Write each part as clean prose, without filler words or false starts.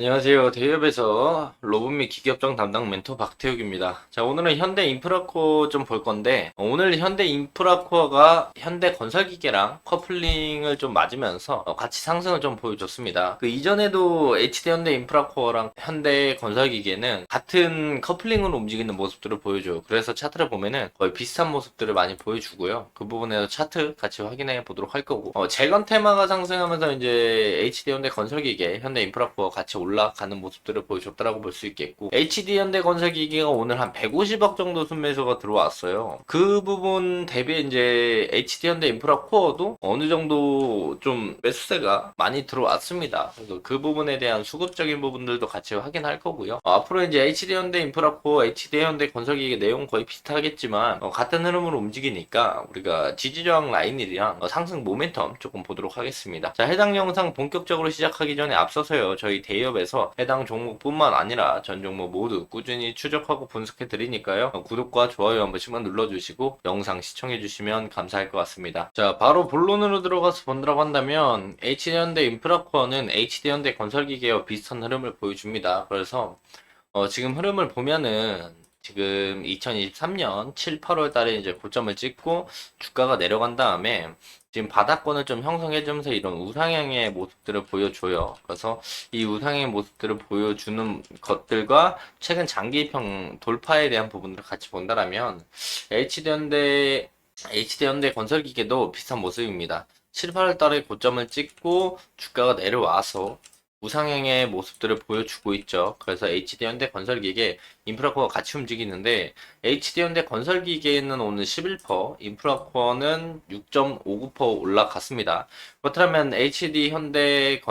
안녕하세요. 대기업에서 로봇 및 기계업종 담당 멘토 박태욱입니다. 자, 오늘은 현대 인프라코어 좀 볼 건데, 오늘 현대 인프라코어가 현대 건설기계랑 커플링을 좀 맞으면서 같이 상승을 좀 보여줬습니다. 그 이전에도 HD 현대 인프라코어랑 현대 건설기계는 같은 커플링으로 움직이는 모습들을 보여줘요. 그래서 차트를 보면은 거의 비슷한 모습들을 많이 보여주고요. 그 부분에서 차트 같이 확인해 보도록 할 거고, 재건 테마가 상승하면서 이제 HD 현대 건설기계, 현대 인프라코어 같이 올라가는 모습들을 보여줬다라고 볼 수 있겠고, HD 현대건설기기가 오늘 한 150억 정도 순매수가 들어왔어요. 그 부분 대비 이제 HD 현대인프라코어도 어느 정도 좀 매수세가 많이 들어왔습니다. 그래서 그 부분에 대한 수급적인 부분들도 같이 확인할 거고요. 앞으로 이제 HD 현대인프라코어, HD 현대건설기기 내용 거의 비슷하겠지만 같은 흐름으로 움직이니까 우리가 지지저항 라인이랑 상승 모멘텀 조금 보도록 하겠습니다. 자, 해당 영상 본격적으로 시작하기 전에 앞서서요, 저희 대기업에서 해당 종목뿐만 아니라 전 종목 모두 꾸준히 추적하고 분석해 드리니까요, 구독과 좋아요 한 번씩만 눌러주시고 영상 시청해 주시면 감사할 것 같습니다. 자, 바로 본론으로 들어가서 본다고 한다면 HD현대 인프라코어는 HD현대 건설기계와 비슷한 흐름을 보여줍니다. 그래서 지금 흐름을 보면은 지금 2023년 7, 8월 달에 이제 고점을 찍고 주가가 내려간 다음에 지금 바닥권을 좀 형성해주면서 이런 우상향의 모습들을 보여줘요. 그래서 이 우상향의 모습들을 보여주는 것들과 최근 장기평 돌파에 대한 부분들을 같이 본다라면 HD현대, HD현대 건설기계도 비슷한 모습입니다. 7, 8월 달에 고점을 찍고 주가가 내려와서 우상향의 모습들을 보여주고 있죠. 그래서 HD현대 건설기계, 인프라코어가 같이 움직이는데 HD현대 건설기계는 오늘 11%, 인프라코어는 6.59% 올라갔습니다. 그렇다면 HD현대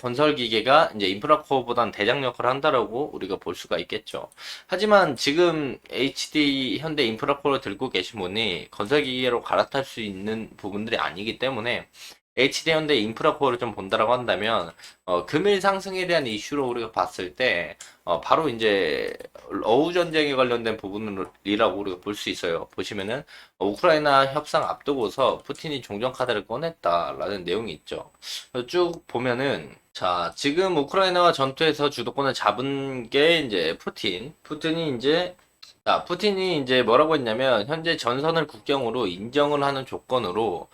건설기계가 이제 인프라코어보단 대장 역할을 한다라고 우리가 볼 수가 있겠죠. 하지만 지금 HD현대 인프라코어를 들고 계신 분이 건설기계로 갈아탈 수 있는 부분들이 아니기 때문에 HD현대 인프라코어를 좀 본다라고 한다면 금일 상승에 대한 이슈로 우리가 봤을 때 바로 이제 어우 전쟁에 관련된 부분이라고 우리가 볼 수 있어요. 보시면은 우크라이나 협상 앞두고서 푸틴이 종전 카드를 꺼냈다라는 내용이 있죠. 쭉 보면은 자, 지금 우크라이나와 전투에서 주도권을 잡은 게 이제 푸틴이 이제 푸틴이 이제 뭐라고 했냐면 현재 전선을 국경으로 인정을 하는 조건으로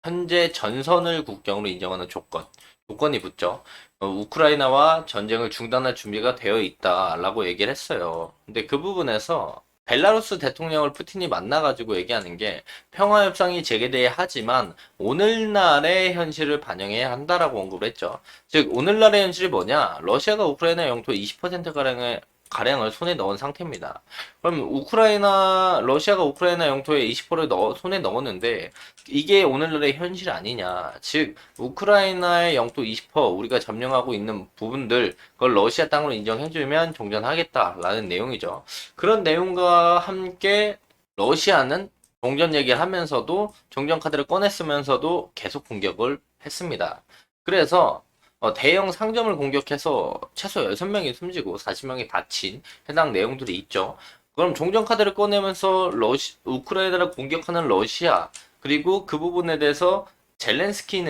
현재 전선을 국경으로 인정하는 조건이 붙죠. 우크라이나와 전쟁을 중단할 준비가 되어 있다라고 얘기를 했어요. 근데 그 부분에서 벨라루스 대통령을 푸틴이 만나가지고 얘기하는 게 평화협상이 재개돼야 하지만 오늘날의 현실을 반영해야 한다라고 언급을 했죠. 즉 오늘날의 현실이 뭐냐? 러시아가 우크라이나 영토 20%가량을 손에 넣은 상태입니다. 그럼 러시아가 우크라이나 영토에 20%를 손에 넣었는데 이게 오늘날의 현실 아니냐. 즉, 우크라이나의 영토 20% 우리가 점령하고 있는 부분들, 그걸 러시아 땅으로 인정해주면 종전하겠다라는 내용이죠. 그런 내용과 함께 러시아는 종전 얘기를 하면서도 종전 카드를 꺼냈으면서도 계속 공격을 했습니다. 그래서 대형 상점을 공격해서 최소 6명이 숨지고 40명이 다친 해당 내용들이 있죠. 그럼 종전 카드를 꺼내면서 우크라이나를 공격하는 러시아, 그리고 그 부분에 대해서 젤렌스키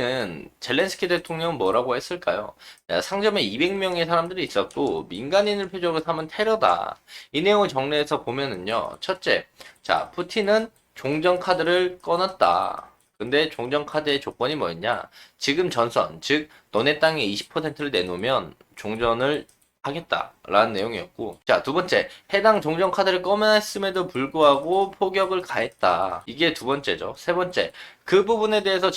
대통령은 뭐라고 했을까요? 야, 상점에 200명의 사람들이 있었고 민간인을 표적으로 삼은 테러다. 이 내용을 정리해서 보면은요. 첫째, 자, 푸틴은 종전 카드를 꺼놨다. 근데 종전 카드의 조건이 뭐였냐? 지금 전선, 즉 너네 땅에 20%를 내놓으면 종전을 하겠다라는 내용이었고, 자, 두 번째, 해당 종전 카드를 꺼냈음에도 불구하고 포격을 가했다. 이게 두 번째죠. 세 번째, 그 부분에 대해서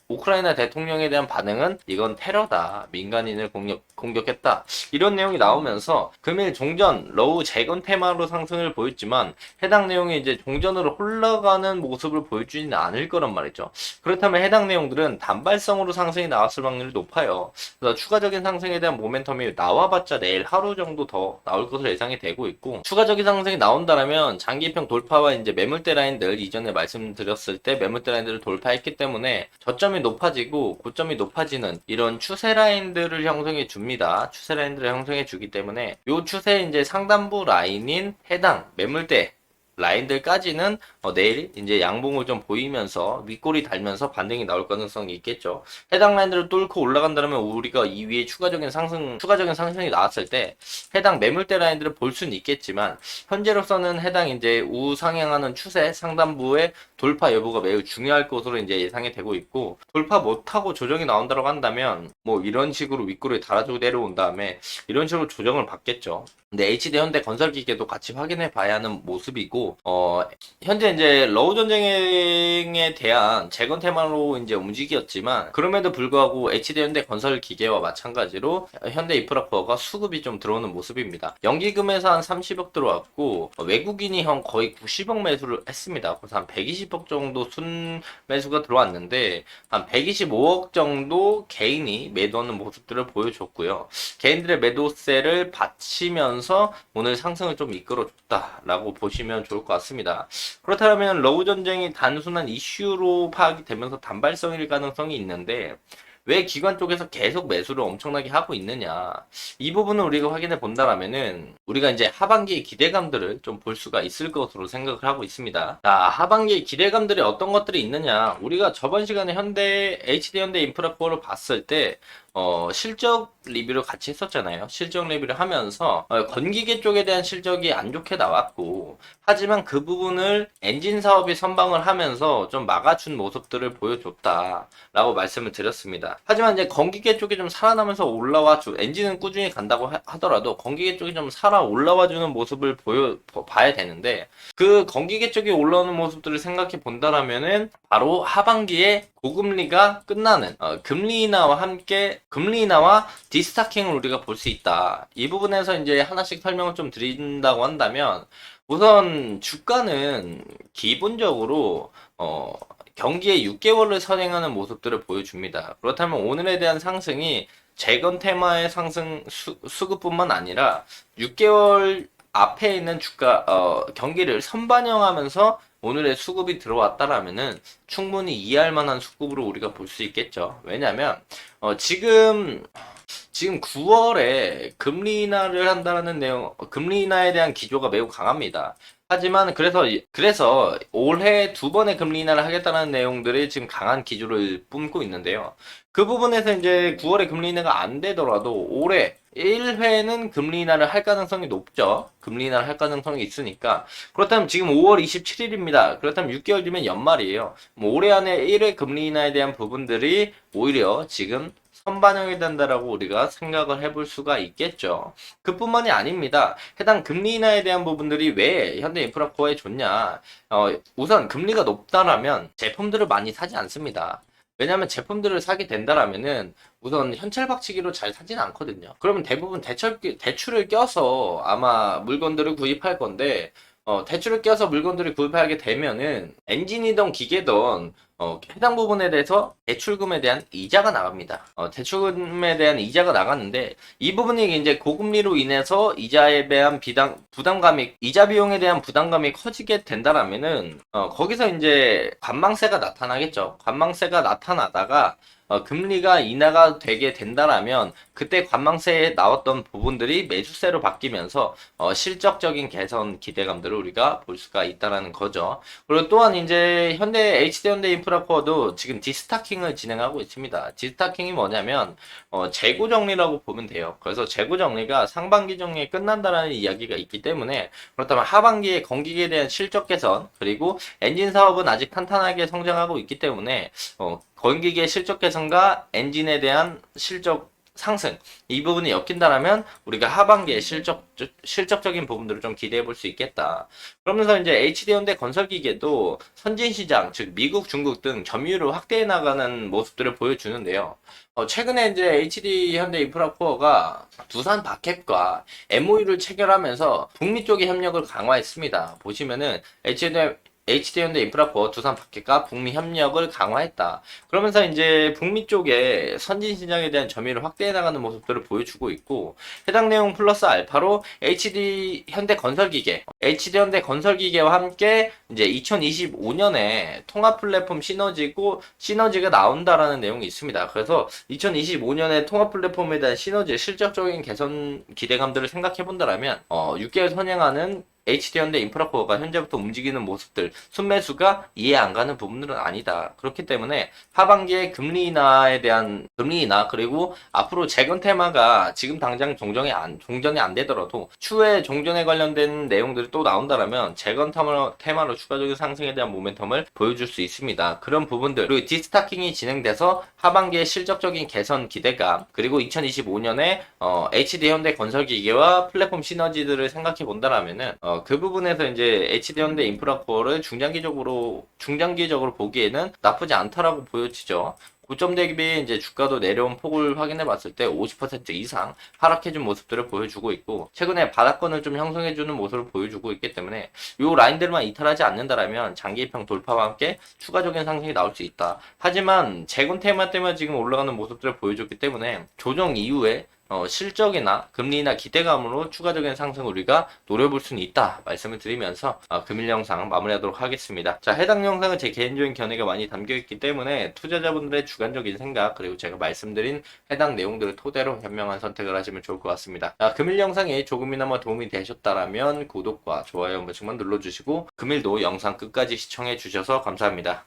우크라이나 대통령에 대한 반응은 이건 테러다. 민간인을 공격했다. 이런 내용이 나오면서 금일 종전, 러우 재건 테마로 상승을 보였지만 해당 내용이 이제 종전으로 흘러가는 모습을 보여주지는 않을 거란 말이죠. 그렇다면 해당 내용들은 단발성으로 상승이 나왔을 확률이 높아요. 그래서 추가적인 상승에 대한 모멘텀이 나와봤자 내일 하루 정도 더 나올 것으로 예상이 되고 있고, 추가적인 상승이 나온다면 장기평 돌파와 이제 매물대 라인들, 이전에 말씀드렸을 때 매물대 라인들을 돌파했기 때문에 저점이 높아지고 고점이 높아지는 이런 추세 라인들을 형성해 줍니다. 추세 라인들을 형성해 주기 때문에 이 추세 이제 상단부 라인인 해당 매물대 라인들까지는 내일 이제 양봉을 좀 보이면서 윗골이 달면서 반등이 나올 가능성이 있겠죠. 해당 라인들을 뚫고 올라간다면 우리가 이 위에 추가적인 상승이 나왔을 때 해당 매물대 라인들을 볼 수는 있겠지만 현재로서는 해당 이제 우상향하는 추세 상단부의 돌파 여부가 매우 중요할 것으로 이제 예상이 되고 있고, 돌파 못하고 조정이 나온다고 한다면 뭐 이런 식으로 윗골을 달아주고 내려온 다음에 이런 식으로 조정을 받겠죠. 근데 HD 현대 건설기계도 같이 확인해 봐야 하는 모습이고, 현재 이제 러우 전쟁에 대한 재건 테마로 이제 움직였지만, 그럼에도 불구하고 HD 현대 건설기계와 마찬가지로 현대 인프라코어가 수급이 좀 들어오는 모습입니다. 연기금에서 한 30억 들어왔고, 외국인이 형 거의 90억 매수를 했습니다. 그래서 한 120억 정도 순 매수가 들어왔는데, 한 125억 정도 개인이 매도하는 모습들을 보여줬고요. 개인들의 매도세를 받치면서 오늘 상승을 좀 이끌어줬다라고 보시면 좋을 것 같습니다. 그렇다면 러우 전쟁이 단순한 이슈로 파악이 되면서 단발성일 가능성이 있는데, 왜 기관 쪽에서 계속 매수를 엄청나게 하고 있느냐, 이 부분을 우리가 확인해 본다라면은 우리가 이제 하반기의 기대감들을 좀 볼 수가 있을 것으로 생각을 하고 있습니다. 자, 하반기의 기대감들이 어떤 것들이 있느냐, 우리가 저번 시간에 HD 현대 인프라코어를 봤을 때 실적 리뷰를 같이 했었잖아요. 실적 리뷰를 하면서 건기계 쪽에 대한 실적이 안 좋게 나왔고, 하지만 그 부분을 엔진 사업이 선방을 하면서 좀 막아준 모습들을 보여줬다라고 말씀을 드렸습니다. 하지만 이제 건기계 쪽이 좀 살아나면서 엔진은 꾸준히 간다고 하더라도 건기계 쪽이 좀 올라와주는 모습을 봐야 되는데, 그 건기계 쪽이 올라오는 모습들을 생각해 본다라면은 바로 하반기에 고금리가 끝나는 금리 인하와 디스타킹을 우리가 볼 수 있다. 이 부분에서 이제 하나씩 설명을 좀 드린다고 한다면, 우선 주가는 기본적으로 경기에 6개월을 선행하는 모습들을 보여줍니다. 그렇다면 오늘에 대한 상승이 재건 테마의 상승 수급뿐만 아니라 6개월 앞에 있는 경기를 선반영하면서 오늘의 수급이 들어왔다라면은 충분히 이해할 만한 수급으로 우리가 볼 수 있겠죠. 왜냐면 지금 9월에 금리 인하를 한다는 금리 인하에 대한 기조가 매우 강합니다. 하지만 그래서 올해 2번의 금리 인하를 하겠다는 내용들이 지금 강한 기조를 뿜고 있는데요. 그 부분에서 이제 9월에 금리 인하가 안 되더라도 올해 1회는 금리 인하를 할 가능성이 높죠. 금리 인하를 할 가능성이 있으니까. 그렇다면 지금 5월 27일입니다. 그렇다면 6개월 뒤면 연말이에요. 뭐 올해 안에 1회 금리 인하에 대한 부분들이 오히려 지금 선반영이 된다라고 우리가 생각을 해볼 수가 있겠죠. 그뿐만이 아닙니다. 해당 금리 인하에 대한 부분들이 왜 현대인프라코어에 좋냐. 우선 금리가 높다라면 제품들을 많이 사지 않습니다. 왜냐하면 제품들을 사게 된다라면은 우선 현찰박치기로 잘 사지는 않거든요. 그러면 대부분 대출을 껴서 아마 물건들을 구입할 건데, 대출을 껴서 물건들을 구입하게 되면은 엔진이든 기계든 해당 부분에 대해서 대출금에 대한 이자가 나갑니다. 대출금에 대한 이자가 나갔는데, 이 부분이 이제 고금리로 인해서 이자에 대한 이자 비용에 대한 부담감이 커지게 된다라면은 거기서 이제 관망세가 나타나겠죠. 관망세가 나타나다가 금리가 인하가 되게 된다라면 그때 관망세에 나왔던 부분들이 매수세로 바뀌면서 실적적인 개선 기대감들을 우리가 볼 수가 있다라는 거죠. 그리고 또한 이제 HD 현대 인프라코어도 지금 디스타킹을 진행하고 있습니다. 디스타킹이 뭐냐면 재고 정리라고 보면 돼요. 그래서 재고 정리가 상반기 정리에 끝난다라는 이야기가 있기 때문에, 그렇다면 하반기에 건기계에 대한 실적 개선, 그리고 엔진 사업은 아직 탄탄하게 성장하고 있기 때문에 건기계 실적 개선과 엔진에 대한 실적 상승, 이 부분이 엮인다라면 우리가 하반기에 실적적인 부분들을 좀 기대해 볼 수 있겠다. 그러면서 이제 HD현대 건설기계도 선진시장, 즉 미국, 중국 등 점유율을 확대해 나가는 모습들을 보여주는데요. 최근에 이제 HD현대 인프라코어가 두산 바캡과 MOU를 체결하면서 북미 쪽의 협력을 강화했습니다. 보시면은 HD현대 인프라코어 두산 바켓과 북미 협력을 강화했다. 그러면서 이제 북미 쪽에 선진 시장에 대한 점유율을 확대해 나가는 모습들을 보여주고 있고, 해당 내용 플러스 알파로 HD 현대 건설기계와 함께 이제 2025년에 통합 플랫폼 시너지가 나온다라는 내용이 있습니다. 그래서 2025년에 통합 플랫폼에 대한 실적적인 개선 기대감들을 생각해 본다라면 6개월 선행하는 HD현대 인프라코어가 현재부터 움직이는 모습들, 순매수가 이해 안 가는 부분들은 아니다. 그렇기 때문에 하반기에 금리 인하에 대한 금리 인하 그리고 앞으로 재건 테마가 지금 당장 종전이 안 되더라도 추후에 종전에 관련된 내용들이 또 나온다라면 재건 테마로 추가적인 상승에 대한 모멘텀을 보여줄 수 있습니다. 그런 부분들 그리고 디스타킹이 진행돼서 하반기에 실적적인 개선 기대감 그리고 2025년에 HD현대 건설기계와 플랫폼 시너지들을 생각해 본다라면은 그 부분에서 이제 HD현대 인프라코어를 중장기적으로 보기에는 나쁘지 않다라고 보여지죠. 고점 대비 이제 주가도 내려온 폭을 확인해 봤을 때 50% 이상 하락해준 모습들을 보여주고 있고 최근에 바닥권을 좀 형성해주는 모습을 보여주고 있기 때문에 이 라인들만 이탈하지 않는다라면 장기입형 돌파와 함께 추가적인 상승이 나올 수 있다. 하지만 재건 테마 때문에 지금 올라가는 모습들을 보여줬기 때문에 조정 이후에 실적이나 금리나 기대감으로 추가적인 상승을 우리가 노려볼 수는 있다 말씀을 드리면서 금일 영상 마무리하도록 하겠습니다. 자, 해당 영상은 제 개인적인 견해가 많이 담겨있기 때문에 투자자분들의 주관적인 생각 그리고 제가 말씀드린 해당 내용들을 토대로 현명한 선택을 하시면 좋을 것 같습니다. 자, 금일 영상이 조금이나마 도움이 되셨다라면 구독과 좋아요 한 번씩만 눌러주시고 금일도 영상 끝까지 시청해 주셔서 감사합니다.